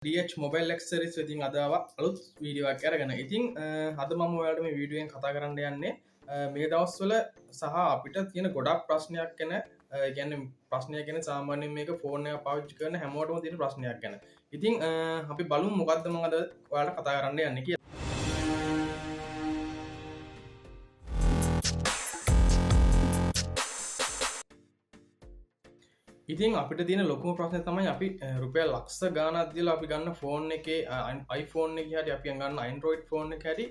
DH mobile ඇක්සරිස් ඉතින් අද අලුත් වීඩියෝ එකක් අරගෙන ඉතින් අද මම ඔයාලට මේ වීඩියෝෙන් කතා කරන්න යන්නේ මේ දවස්වල සහ අපිට තියෙන ගොඩක් ප්‍රශ්නයක් ගැන කියන්නේ ප්‍රශ්නයක් ගැන සාමාන්‍යයෙන් මේක ෆෝන් එක පාවිච්චි කරන හැමෝටම තියෙන ප්‍රශ්නයක් ගැන. ඉතින් අපි බලමු මොකද්ද මම අද ඔයාලට කතා කරන්න යන්නේ කියලා. ඉතින් අපිට තියෙන ලොකුම ප්‍රශ්නය තමයි අපි රුපියල් ලක්ෂ ගාණක් දීලා අපි ගන්න ෆෝන් එකේ iPhone එකේ හරි අපි ගන්න Android ෆෝන් එකේ හරි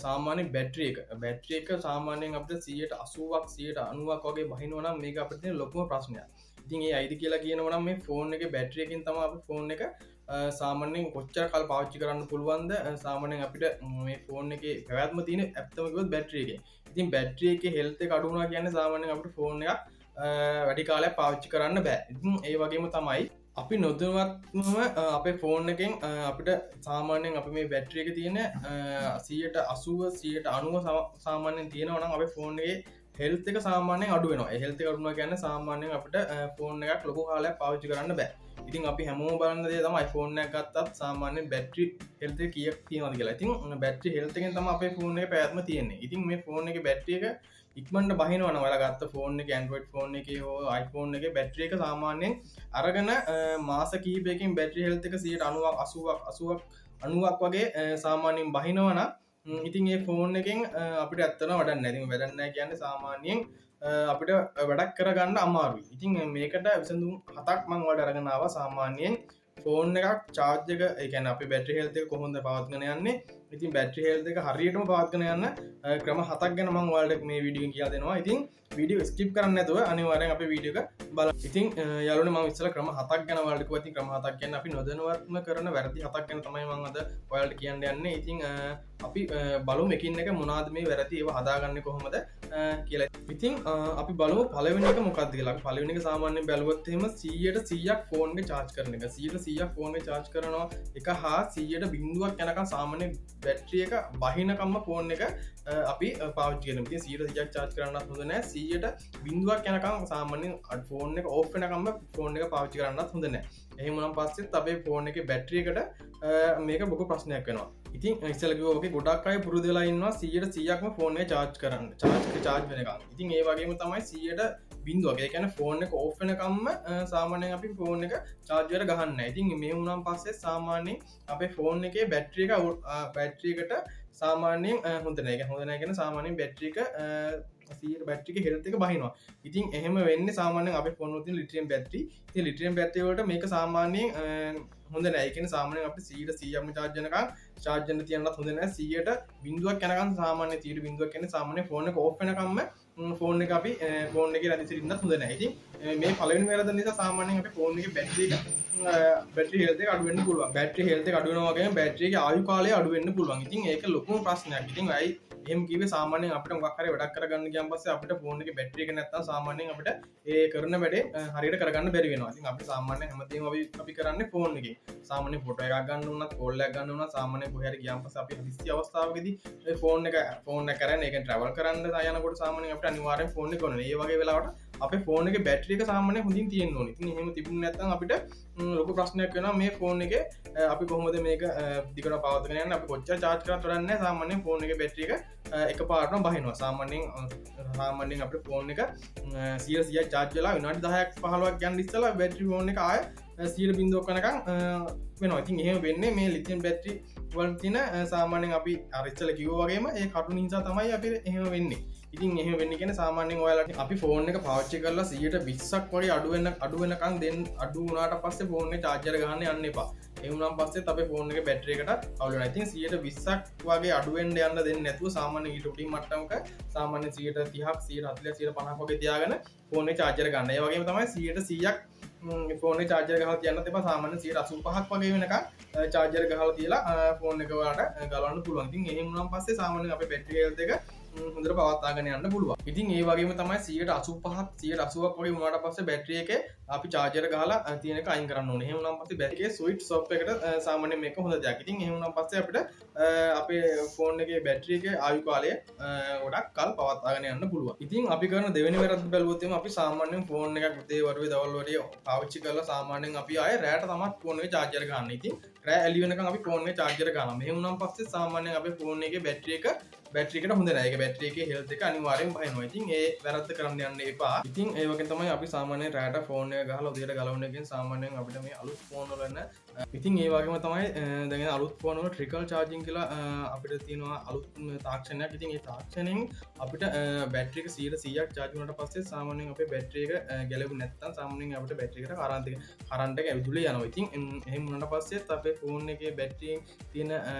සාමාන්‍ය බැටරි එක සාමාන්‍යයෙන් අපිට 80ක් 90ක් වගේ බහිනවා නම් මේක අපිට තියෙන ලොකුම ප්‍රශ්නයක්. ඉතින් ඒ අයිද කියලා කියනවා නම් මේ ෆෝන් එකේ බැටරි එකෙන් තමයි අපි ෆෝන් එක සාමාන්‍යයෙන් කොච්චර කාල පාවිච්චි කරන්න පුළුවන්ද සාමාන්‍යයෙන් අපිට මේ ෆෝන් එකේ පැවැත්ම තියෙන ඇත්තම කිව්වොත් බැටරි එකේ. ඉතින් බැටරි එකේ හෙල්ත් එක අඩු වුණා කියන්නේ සාමාන්‍යයෙන් අපිට ෆෝන් එකක් වැඩි කාලයක් පාවිච්චි කරන්න බෑ. ඉතින් ඒ වගේම තමයි අපි නොදැනුවත්වම අපේ ෆෝන් එකෙන් අපිට සාමාන්‍යයෙන් අපි මේ බැටරි එක තියෙන 80% 90% සාමාන්‍යයෙන් තියෙනවා නම් අපේ ෆෝන් එකේ හෙල්ත් එක සාමාන්‍යයෙන් අඩු වෙනවා. ඒ හෙල්ත් එක අඩු වෙනවා කියන්නේ සාමාන්‍යයෙන් අපිට ෆෝන් එකක් ලොකු කාලයක් පාවිච්චි කරන්න බෑ. ඉතින් අපි හැමෝම බලන්න දේ තමයි iPhone එකක් ගත්තත් සාමාන්‍යයෙන් බැටරි හෙල්ත් එක කීයක් තියෙනවද කියලා. ඉතින් බැටරි හෙල්ත් එකෙන් තමයි අපේ ෆෝන් එකේ පැවැත්ම තියෙන්නේ. ඉතින් මේ ෆෝන් එකේ බැටරි එක ඉක්මනට බහිනවා නම් ඔයාලා ගත්ත ෆෝන් එකේ Android ෆෝන් එකේ හෝ iPhone එකේ බැටරි එක සාමාන්‍යයෙන් අරගෙන මාස කිහිපයකින් බැටරි හෙල්ත් එක 90ක් වගේ සාමාන්‍යයෙන් බහිනවා නම් ඉතින් ඒ ෆෝන් එකෙන් අපිට ඇත්තටම වැඩක් නැහැ. ඉතින් වැඩක් නැහැ කියන්නේ සාමාන්‍යයෙන් අපිට වැඩක් කරගන්න අමාරුයි. ඉතින් මේකට විසඳුම් හතක් මම ඔයාලට අරගෙන ආවා. සාමාන්‍යයෙන් ෆෝන් එකක් චාර්ජ් එක ඒ කියන්නේ අපේ බැටරි හෙල්ත් එක කොහොමද පවත්වාගෙන යන්නේ? ඉතින් බැටරි හෙල්ත් එක හරියටම පවත්වාගෙන යන්න ක්‍රම හතක් ගැන මම ඔයාලට මේ වීඩියෝ එකෙන් කියලා දෙනවා. ඉතින් වීඩියෝ ස්කිප් කරන්න නැතුව අනිවාර්යෙන් අපේ වීඩියෝ එක බලන්න. ඉතින් යාළුවනේ මම ඉස්සෙල්ලා ක්‍රම හතක් ගැන ඔයාලට කිව්වා. ඉතින් ක්‍රම හතක් කියන්නේ අපි නොදැනුවත්වම කරන වැරදි හතක් ගැන තමයි මම අද ඔයාලට කියන්න යන්නේ. ඉතින් අපි බලමු එකින් එක මොනවාද මේ වැරදි ඒවා හදාගන්නේ කොහොමද කියලා. ඉතින් අපි බලමු පළවෙනි එක මොකක්ද කියලා. අපි පළවෙනි එක සාමාන්‍යයෙන් බැලුවොත් එහෙම 100ට ෆෝන් එක charge කරන එක. 100ට ෆෝන් එක charge කරනවා එක හා 100ට බිඳුවක් යනකම් සාමාන්‍ය බැටරි එක බහිනකම්ම ෆෝන් එක අපි පාවිච්චි කරනවා. ඉතින් 100ට charge කරන්නත් හොඳ නැහැ. 100ට බිඳුවක් යනකම් සාමාන්‍යයෙන් ෆෝන් එක ඕෆ් වෙනකම්ම ෆෝන් එක පාවිච්චි කරන්නත් හොඳ නැහැ. එහෙම වුණාන් පස්සෙත් අපේ ෆෝන් එකේ බැටරි එකට මේක බොහෝ ප්‍රශ්නයක් වෙනවා. ඉතින් ඉස්සෙල්ලා කිව්වා වගේ ගොඩක් අය පුරුදු වෙලා ඉන්නවා 100%ක්ම ෆෝන් එක charge කරන්න. charge වෙනකම්. ඉතින් ඒ වගේම තමයි 100ට බිඳුවක්. ඒ කියන්නේ ෆෝන් එක ඕෆ් වෙනකම්ම සාමාන්‍යයෙන් අපි ෆෝන් එක charge එකට ගහන්නේ නැහැ. ඉතින් මේ වුණාන් පස්සේ සාමාන්‍යයෙන් අපේ ෆෝන් එකේ බැටරි එකට සාමාන්‍යයෙන් හොඳ නැහැ. ඒ හොඳ නැහැ කියන සාමාන්‍යයෙන් බැටරි එක 100 බැටරි එක හෙල්ත් එක බහිනවා. ඉතින් එහෙම වෙන්නේ සාමාන්‍යයෙන් අපේ ෆෝන් වල තියෙන ලිතියම් බැටරි. ඉතින් ලිතියම් බැටරි වලට මේක සාමාන්‍යයෙන් හොඳ නැහැ. ඒ කියන්නේ සාමාන්‍යයෙන් අපිට 100%ක්ම charge වෙනකන් charge වෙන්න තියන්නත් හොඳ නැහැ. 100ට බිඳුවක් යනකම් සාමාන්‍ය 100 බිඳුවක් කියන්නේ සාමාන්‍ය ෆෝන් එක ඕෆ් වෙනකම්ම ෆෝන් එක අපි ෆෝන් එකේ රැඳී සිටින්නත් හොඳ නැහැ. ඉතින් මේ පළවෙනි වැරද්ද නිසා සාමාන්‍යයෙන් අපේ ෆෝන් එකේ බැටරි හෙල්ත් එක අඩු වෙන්න පුළුවන්. බැටරි හෙල්ත් එක අඩු වෙනවා වගේම බැටරි එකේ ආයු කාලය අඩු වෙන්න පුළුවන්. ඉතින් ඒක ලොකුම ප්‍රශ්නයක්. ඉතින් අයි එහෙම කිව්වේ සාමාන්‍යයෙන් අපිට මොකක් හරි වැඩක් කරගන්න ගියන් පස්සේ අපිට ෆෝන් එකේ බැටරි එක නැත්තම් සාමාන්‍යයෙන් අපිට ඒ කරන වැඩේ හරියට කරගන්න බැරි වෙනවා. ඉතින් අපි සාමාන්‍යයෙන් හැමදේම අපි කරන්නේ ෆෝන් එකේ. සාමාන්‍ය ෆොටෝ එකක් ගන්න උනත් කෝල් එකක් ගන්න උනත් සාමාන්‍ය කොහේ හරි ගියන් පස්සේ අපි හදිස්සි අවස්ථාවකදී මේ ෆෝන් එක කරන්නේ ඒ කියන්නේ ට්‍රැවල් කරන්න යනකොට සාමාන්‍යයෙන් අපිට අනිවාර්යෙන් ෆෝන් එක ඕනේ. ඒ වගේ වෙලාවට අපේ ෆෝන් එකේ බැටරි එක සාමාන්‍යයෙන් හොඳින් තියෙන්න ඕනේ. ඉතින් එහෙම තිබුණ නැත්නම් අපිට ලොකු ප්‍රශ්නයක් වෙනවා මේ ෆෝන් එකේ අපි කොහොමද මේක දිගට පවත්වාගෙන යන්නේ. අපි කොච්චර charge කරත් වැඩක් නැහැ. සාමාන්‍යයෙන් ෆෝන් එකේ බැටරි එක එකපාරටම බහිනවා. සාමාන්‍යයෙන් අපේ ෆෝන් එක 100% charge වෙලා විනාඩි 10ක් 15ක් යන ඉස්සලා බැටරි ෆෝන් එක ආය 100 බිඳුවක් යනකම් වෙනවා. ඉතින් එහෙම වෙන්නේ මේ ලිතියම් බැටරි වල තියෙන සාමාන්‍යයෙන් අපි අර ඉස්සලා කිව්වා වගේම ඒ කටු නිසා තමයි අපිට එහෙම වෙන්නේ. ඉතින් එහෙම වෙන්නේ කියන්නේ සාමාන්‍යයෙන් ඔයාලට අපි ෆෝන් එක පාවිච්චි කරලා 120ක් වගේ අඩු වෙනකම් අඩු වුණාට පස්සේ ෆෝන් එක charger ගහන්න යන්න එපා. ඒ වුණාන් පස්සෙත් අපේ ෆෝන් එකේ බැටරි එකට අවුල් වෙනවා. ඉතින් 120ක් වගේ අඩු වෙන්න යන්න දෙන්නේ නැතුව සාමාන්‍ය ඊට උඩින් මට්ටමක සාමාන්‍ය 130ක් 140 150ක් වගේ තියාගෙන ෆෝන් එක charger ගන්න. ඒ වගේම තමයි 100ක් ෆෝන් එක charger ගහලා තියන්නත් එපා. සාමාන්‍ය 185ක් වගේ වෙනකම් charger ගහලා තියලා ෆෝන් එක ඔයාලට ගලවන්න පුළුවන්. ඉතින් එහෙම වුණාන් පස්සේ සාමාන්‍යයෙන් අපේ බැටරි හෙල්ත් එක හොඳට පවත්වාගෙන යන්න පුළුවන්. ඉතින් ඒ වගේම තමයි 185ක් 180ක් වගේ වුණාට පස්සේ බැටරි එකේ අපි චාර්ජර් ගහලා තියෙන එක අයින් කරන්න ඕනේ. එහෙම වුණාම පස්සේ බැටරි එකේ ස්විච් ඔෆ් එකට සාමාන්‍යයෙන් මේක හොඳ දෙයක්. ඉතින් එහෙම වුණාම පස්සේ අපිට අපේ ෆෝන් එකේ බැටරි එකේ ආයු කාලය ගොඩක් කල් පවත්වාගෙන යන්න පුළුවන්. ඉතින් අපි කරන දෙවෙනි වැරද්ද බැලුවොත් එimhe අපි සාමාන්‍යයෙන් ෆෝන් එකක් උදේ වරුවේ දවල් වරුවේ පාවිච්චි කරලා සාමාන්‍යයෙන් අපි ආයේ රැට තමයි ෆෝන් එකේ චාර්ජර් ගන්න. ඉතින් රෑ එළි වෙනකන් අපි ෆෝන් එකේ චාර්ජර් ගන්නවා. මෙහෙම වුණාම පස්සේ සාමාන්‍යයෙන් අපේ ෆෝන් එකේ බැටරි එකට හොඳ නෑ. ඒක බැටරි එකේ හෙල්ත් එක අනිවාර්යෙන් බහිනවා. ඉතින් ඒ වැරද්ද කරන්න යන්න එපා. ඉතින් ඒ වගේ තමයි අපි සාමාන්‍යයෙන් රැට ෆෝන් එක ගහලා උදේට ගලවන එකෙන් සාමාන්‍යයෙන් අපිට මේ අලුත් ෆෝන් වල ඉතින් ඒ වගේම තමයි දැන් අලුත් ෆෝන් වල ට්‍රිකල් චාර්ජින් කියලා අපිට තියෙනවා අලුත් තාක්ෂණයක්. ඉතින් ඒ තාක්ෂණයෙන් අපිට බැටරි එක 100ක් චාර්ජ් වුණාට පස්සේ සාමාන්‍යයෙන් අපේ බැටරි එක ගැලවෙන්නේ නැත්නම් සාමාන්‍යයෙන් අපිට බැටරි එකට කරන්ට් එක ඇවිදුලා යනවා. ඉතින් එහෙම වුණාට පස්සෙත් අපේ ෆෝන් එකේ බැටරියෙන් තියෙන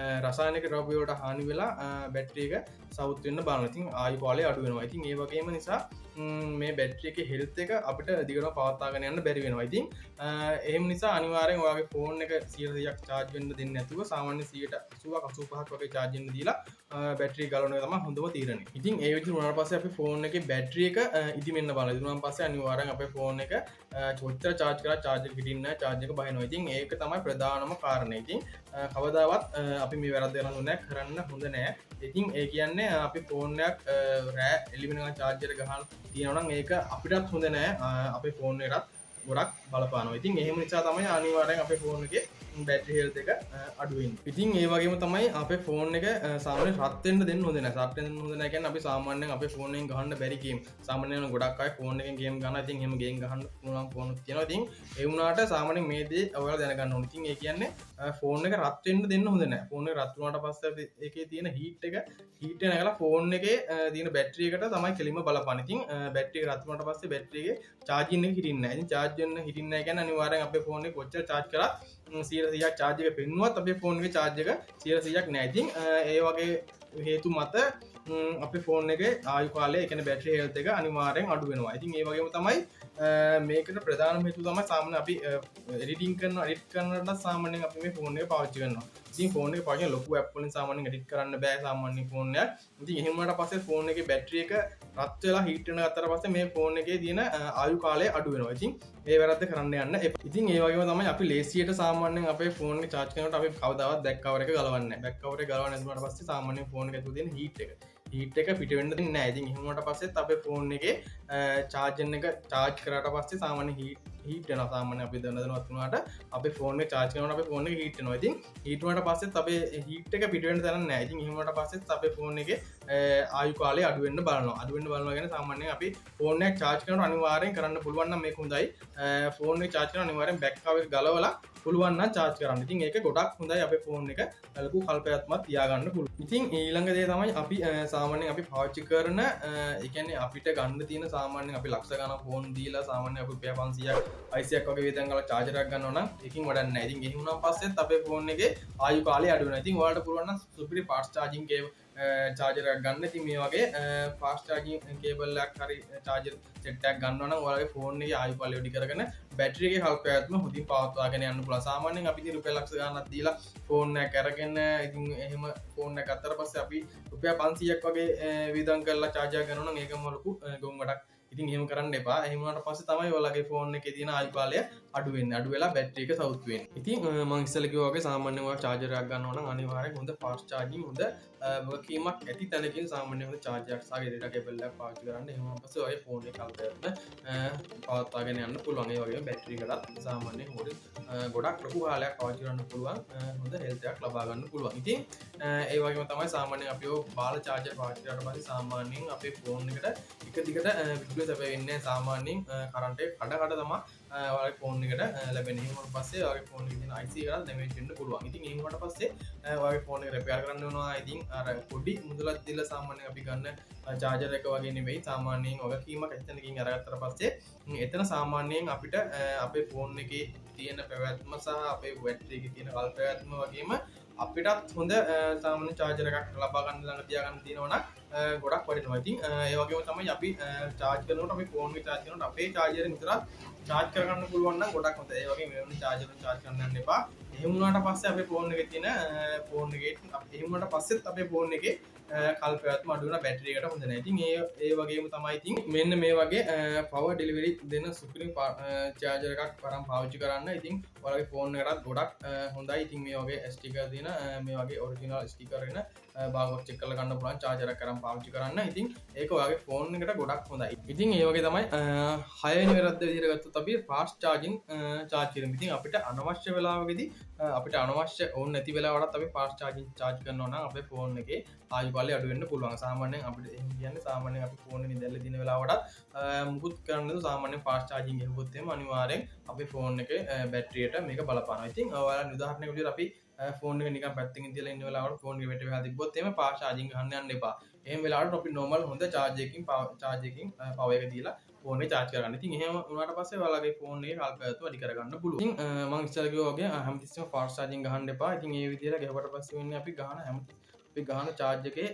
රසායනික ද්‍රව්‍ය වලට හානි වෙලා බැටරි එක සවුත් වෙන්න බලනවා. ඉතින් ආයු කාලය අඩු වෙනවා. ඉතින් ඒ වගේම නිසා මේ බැටරි එකේ හෙල්ත් එක අපිට දිගටම පවත්වාගෙන යන්න බැරි වෙනවා. ඉතින් එහෙම නිසා අනිවාර්යෙන් ඔයාගේ ෆෝන් එක 100ක් චාර්ජ් වෙන්න දෙන්නේ නැතුව සාමාන්‍ය 180ක් 85ක් වගේ චාර්ජ් වෙන්න දීලා බැටරි ගලවන එක තමයි හොඳම තීරණය. ඉතින් ඒ විදිහට වුණාට පස්සේ අපේ ෆෝන් එකේ බැටරි එක ඉදිමෙන්න බලනවා. ඉදිමුණාන් පස්සේ අනිවාර්යෙන් අපේ ෆෝන් එක කොච්චර චාර්ජ් කරා චාර්ජර් හිටින්නේ නැහැ, චාර්ජ් එක බහිනවා. ඉතින් ඒක තමයි ප්‍රධානම කාරණේ. ඉතින් කවදාවත් අපි මේ වැරද්ද කරන්න හොඳ නැහැ. ඉතින් ඒ කියන්නේ අපි ෆෝන් එකක් රෑ එළි වෙනකන් චාර්ජර් ගහලා තියෙනවා නම් ඒක අපිටත් හොඳ නැහැ. අපේ ෆෝන් එකටත් ගොඩක් බලපානවා. ඉතින් එහෙම නිසා තමයි අනිවාර්යෙන් අපේ ෆෝන් එකේ බැටරි හෙල්ත් එක අඩු වෙන්නේ. ඉතින් ඒ වගේම තමයි අපේ ෆෝන් එක සාමාන්‍යයෙන් රත් වෙන්න දෙන්න හොඳ නැහැ. රත් වෙන්න හොඳ නැහැ කියන්නේ අපි සාමාන්‍යයෙන් අපේ ෆෝන් එකෙන් ගහන්න බැරි ගේම්. සාමාන්‍යයෙන් ගොඩක් අය ෆෝන් එකෙන් ගේම් ගන්නවා. ඉතින් එහෙම ගේම් ගහන්න පුළුවන් ෆෝන් එකක් තියෙනවා. ඉතින් ඒ වුණාට සාමාන්‍යයෙන් මේ දේ ඔයාලා දැනගන්න ඕනේ. ඉතින් ඒ කියන්නේ ෆෝන් එක රත් වෙන්න දෙන්න හොඳ නැහැ. ෆෝන් එක රත් වුණාට පස්සේ ඒකේ තියෙන හීට් නැගලා ෆෝන් එකේ තියෙන බැටරි එකට තමයි කෙලින්ම බලපාන්නේ. ඉතින් බැටරි එක රත් වුණාට පස්සේ බැටරි එකේ චාර්ජින් එක හිටින්නේ නැහැ. ඉතින් චාර්ජ් වෙන්න හිටින්නේ නැහැ කියන්නේ අනිවාර්යෙන් අපේ ෆෝන් එක කොච්චර චාර්ජ් කරා 100ක් චාර්ජ් එක පෙන්නුවත් අපේ ෆෝන් එකේ චාර්ජ් එක 100ක් නැහැ. ඉතින් ඒ වගේ හේතු මත අපේ ෆෝන් එකේ ආයු කාලය ඒ කියන්නේ බැටරි හෙල්ත් එක අනිවාර්යෙන් අඩු වෙනවා. ඉතින් ඒ වගේම තමයි මේකට ප්‍රධානම හේතුව තමයි සාමාන්‍යයෙන් අපි එඩිටින් කරනකොට සාමාන්‍යයෙන් අපි මේ ෆෝන් එක පාවිච්චි කරනවා. ඉතින් ෆෝන් එක පාවිච්චි කරන ලොකු ඇප් වලින් සාමාන්‍යයෙන් එඩිට් කරන්න බෑ සාමාන්‍ය ෆෝන් එක. ඉතින් එහෙම වුණාට පස්සේ ෆෝන් එකේ බැටරි එක රත් වෙලා හීට් වෙන ගත්තට පස්සේ මේ ෆෝන් එකේ තියෙන ආයු කාලය අඩු වෙනවා. ඉතින් ඒ වැරද්ද කරන්න යන්න එපා. ඉතින් ඒ වගේම තමයි අපි ලේසියට සාමාන්‍යයෙන් අපේ ෆෝන් එක charge කරනකොට අපි කවදාවත් බෑක් කවර් එක ගලවන්නේ නැහැ. බෑක් කවර් එක ගලවන්නේ නැතුනට පස්සේ සාමාන්‍යයෙන් ෆෝන් එක ඇතුලේ තියෙන හීට් එක පිට වෙන්න දෙන්නේ නැහැ. ඉතින් එහෙම වුණාට පස්සෙත් අපේ ෆෝන් එකේ චාර්ජර් එක charge කරාට පස්සේ සාමාන්‍ය හීට් වෙනවා. සාමාන්‍ය අපි දැනවත් වුණාට අපේ ෆෝන් එක charge කරනකොට අපේ ෆෝන් එක හීට් වෙනවා. ඉතින් හීට් වුණාට පස්සෙත් අපේ හීට් එක පිට වෙන්න තැනක් නැහැ. ඉතින් එහෙම වුණාට පස්සෙත් අපේ ෆෝන් එකේ ආයු කාලය අඩු වෙන්න බලනවා. අඩු වෙන්න බලනවා කියන්නේ සාමාන්‍යයෙන් අපි ෆෝන් එක charge කරනකොට අනිවාර්යෙන් කරන්න පුළුවන් නම් මේක හොඳයි. ෆෝන් එක charge කරන අනිවාර්යෙන් බෑක් කවර් එක ගලවලා පුළුවන් නම් charge කරන්න. ඉතින් ඒක ගොඩක් හොඳයි අපේ ෆෝන් එක ලොකු කල්පයක්මත් තියාගන්න පුළුවන්. ඉතින් ඊළඟ දේ තමයි අපි සාමාන්‍යයෙන් අපි පාවිච්චි කරන ඒ කියන්නේ අපිට ගන්න තියෙන සාමාන්‍යයෙන් අපි ලක්ෂ ගණන් ෆෝන් දීලා සාමාන්‍යයෙන් අපි රුපියල් 500ක් 600ක් වගේ වියදම් කරලා charger එකක් ගන්නවා නම් ඒකින් වැඩක් නැහැ. ඉතින් එහෙම වුණාන් පස්සෙත් අපේ ෆෝන් එකේ ආයු කාලය අඩු වෙනවා. ඉතින් ඔයාලට පුළුවන් නම් සුපිරි fast charging charger එකක් ගන්න. ඉතින් මේ වගේ fast charging cable එකක් හරි charger set එකක් ගන්නවා නම් ඔයාලගේ ෆෝන් එකේ ආයු කාලය වැඩි කරගෙන බැටරි එකේ කල්පයක්ම හොඳින් පවත්වාගෙන යන්න පුළුවන්. සාමාන්‍යයෙන් අපි ඉතින් රුපියල් ලක්ෂ ගණනක් දීලා ෆෝන් එකක් අරගෙන ඉතින් එහෙම ෆෝන් එකක් ගත්තට පස්සේ අපි රුපියල් 500ක් වගේ වියදම් කරලා charger එකක් ගන්නවා නම් ඒකම ලොකු ගොන් වැඩක්. ඉතින් එහෙම කරන්න එපා. එහෙම වුණාට පස්සේ තමයි ඔයාලගේ ෆෝන් එකේ තියෙන ආයු කාලය අඩු වෙන්නේ. අඩු වෙලා බැටරි එක සවුත් වෙන්නේ. ඉතින් මම ඉස්සෙල්ලා කිව්වා වගේ සාමාන්‍යයෙන් ඔයාලා charger එකක් ගන්නවා නම් අනිවාර්යෙන් හොඳ fast charging හොඳ වගකීමක් ඇති තැනකින් සාමාන්‍යයෙන් හොඳ charger එකක් සහ data cable එකක් පාවිච්චි කරන්න. එහෙම වුණාන් පස්සේ ඔයාගේ ෆෝන් එක කල්පයක්ම පවත්වාගෙන යන්න පුළුවන්. ඒ වගේම බැටරි එකටත් සාමාන්‍යයෙන් ගොඩක් ලොකු කාලයක් පාවිච්චි කරන්න පුළුවන්. හොඳ හෙල්ත් එකක් ලබා ගන්න පුළුවන්. ඉතින් ඒ වගේම තමයි සාමාන්‍යයෙන් අපි ඔය බාල charger පාවිච්චි කරාට පස්සේ සාමාන්‍යයෙන් අපේ ෆෝන් එකට එක දිගට විදුලිය සැපෙන්නේ සාමාන්‍යයෙන් කරන්ට් එක කඩ තමයි ඔයාගේ ෆෝන් එකට ලැබෙන්නේ. එහෙම වුණාට පස්සේ ඔයාගේ ෆෝන් එකේ තියෙන IC එකත් ඩැමේජ් වෙන්න පුළුවන්. ඉතින් එහෙම වුණාට පස්සේ ඔයාගේ ෆෝන් එක රිපෙයාර් කරන්න වෙනවා. ඉතින් අර පොඩි මුදලක් දීලා සාමාන්‍යයෙන් අපි ගන්න charger එක වගේ නෙවෙයි. සාමාන්‍යයෙන් වගකීමක් ඇත්තනකින් අරගත්තට පස්සේ එතන සාමාන්‍යයෙන් අපිට අපේ ෆෝන් එකේ තියෙන පැවැත්ම සහ අපේ බැටරි එකේ තියෙන කල් පැවැත්ම වගේම අපිටත් හොඳ සාමාන්‍ය charger එකක් ලබා ගන්න ළඟ තියාගන්න තියෙනවා නම් ගොඩක් වටිනවා. ඉතින් ඒ වගේම තමයි අපි charge කරනකොට අපි ෆෝන් එක charge කරනකොට අපේ charger එක විතරක් charge කරගන්න පුළුවන් නම් ගොඩක් හොඳයි. ඒ වගේ මේ වෙන charger එක charge කරන්න යන්න එපා. එහෙමුණට පස්සේ අපේ ෆෝන් එකේ තියෙන ෆෝන් එකේ එහෙමුණට පස්සෙත් අපේ ෆෝන් එකේ කල් පැවැත්ම අඩු වෙන බැටරි එකට හොඳ නැහැ. ඉතින් ඒ වගේම තමයි ඉතින් මෙන්න මේ වගේ පවර් ඩෙලිවරි දෙන සුපිරි චාර්ජර් එකක් වරම් පාවිච්චි කරන්න. ඉතින් ඔයාලගේ ෆෝන් එකටත් ගොඩක් හොඳයි. ඉතින් මේ වගේ ස්ටිකර් දෙන මේ වගේ ඔරිජිනල් ස්ටිකර් එන බාගොක් චෙක් කරලා ගන්න පුළුවන් චාර්ජර් එකක් කරන් පාවිච්චි කරන්න. ඉතින් ඒක ඔයාගේ ෆෝන් එකට ගොඩක් හොඳයි. ඉතින් ඒ වගේ තමයි 6 වෙනි වැරද්ද විදිහට ගත්තොත් අපි ෆාස්ට් චාර්ජින් චාර්ජ් කරමු. ඉතින් අපිට අනවශ්‍ය වෙලාවකදී අපිට අනවශ්‍ය ඕන නැති වෙලාවටත් අපි ෆාස්ට් චාර්ජින් චාර්ජ් කරනවා නම් අපේ ෆෝන් එකේ ආයු කාලය අඩු වෙන්න පුළුවන්. සාමාන්‍යයෙන් අපිට එහෙම කියන්නේ සාමාන්‍යයෙන් අපි ෆෝන් එකේ දැල්ලා දින වෙලාවටත් මුකුත් කරන්න නේද සාමාන්‍යයෙන් ෆාස්ට් චාර්ජින් ගහුවොත් එහෙම අනිවාර්යෙන් අපේ ෆෝන් එකේ බැටරියට මේක බලපානවා. ඉතින් ඔයාලා උදාහරණයක් විදිහට අපි ෆෝන් එක නිකන් පැත්තකින් තියලා ඉන්න වෙලාවට ෆෝන් එක වැට වෙලා තිබ්බොත් එහෙම ෆාස්ට් චාර්ජින් ගහන්න යන්න එපා. එහෙම වෙලාවට අපි නෝමල් හොඳ චාර්ජ් එකකින් පවර් එක දීලා ෆෝන් එක චාර්ජ් කරගන්න. ඉතින් එහෙම වුණාට පස්සේ ඔයාලගේ ෆෝන් එකේ කල් පැවැත්ම වැඩි කරගන්න පුළුවන්. ඉතින් මම ඉස්සර කිව්වා වගේ හැමතිස්සෙම ෆාස්ට් චාර්ජින් ගහන්න එපා. ඉතින් ඒ විදිහට ගහුවට පස්සේ වෙන්නේ අපි ගහන චාර්ජ් එකේ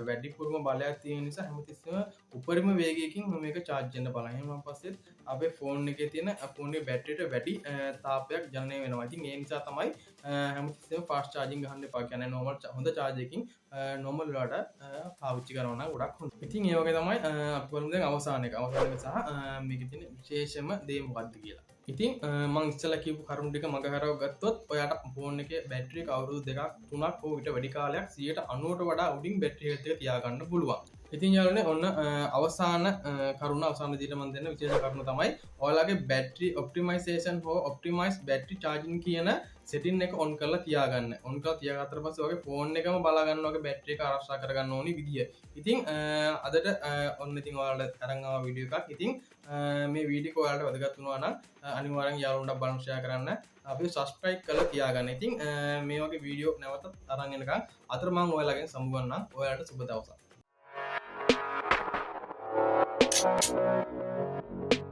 වැඩිපුරම බලයක් තියෙන නිසා හැමතිස්සෙම උපරිම වේගයකින් මේක චාර්ජ් වෙන්න බලන්න. එහෙනම් පස්සේ අපේ ෆෝන් එකේ තියෙන ෆෝන් එකේ බැටරියට වැඩි තාපයක් ජනනය වෙනවා. ඉතින් ඒ නිසා තමයි හැමතිස්සෙම ෆාස්ට් චාර්ජින් ගහන්න එපා කියන්නේ. නෝමල් හොඳ චාර්ජ් එකකින් නෝමල් වලට පාවිච්චි කරනවා නම් ගොඩක් හොඳයි. ඉතින් ඒ වගේ තමයි අපි බලමු දැන් අවසාන එක සහ මේකේ තියෙන විශේෂම දේ මොකක්ද කියලා. ඉතින් මං ඉස්සලා කියපු කරුණු ටික මගහරව ගත්තොත් ඔයාට ෆෝන් එකේ බැටරි එක අවුරුදු 2ක් 3ක් හෝ ඊට වැඩි කාලයක් 90%ට වඩා උඩින් බැටරි එක තියාගන්න පුළුවන්. ඉතින් යාළුවනේ ඔන්න අවසාන කරුණ අවසාන විදිහට මම දෙන්න විශේෂ කරුණ තමයි ඔයාලගේ බැටරි ඔප්ටිමයිසේෂන් හෝ ඔප්ටිමයිස් බැටරි චාර්ජින් කියන සෙටින් එක ඔන් කරලා තියාගන්න. ඔන් කරලා තියාගත්තට පස්සේ ඔයාගේ ෆෝන් එකම බලා ගන්න ඔයාගේ බැටරි එක ආරක්ෂා කරගන්න ඕනි විදිය. ඉතින් අදට ඔන්න ඉතින් ඔයාලට අරන් ආව වීඩියෝ එකක්. ඉතින් මේ වීඩියෝ එක ඔයාලට වැදගත් වුණා නම් අනිවාර්යෙන් යාළුවන්ට බලන්න ෂෙයා කරන්න. අපි සබස්ක්‍රයිබ් කරලා තියාගන්න. ඉතින් මේ වගේ වීඩියෝ නැවතත් අරන් එනකම් අතර මම ඔයාලගෙන් සමුගන්නම්. ඔයාලට සුබ දවසක්. Thank you.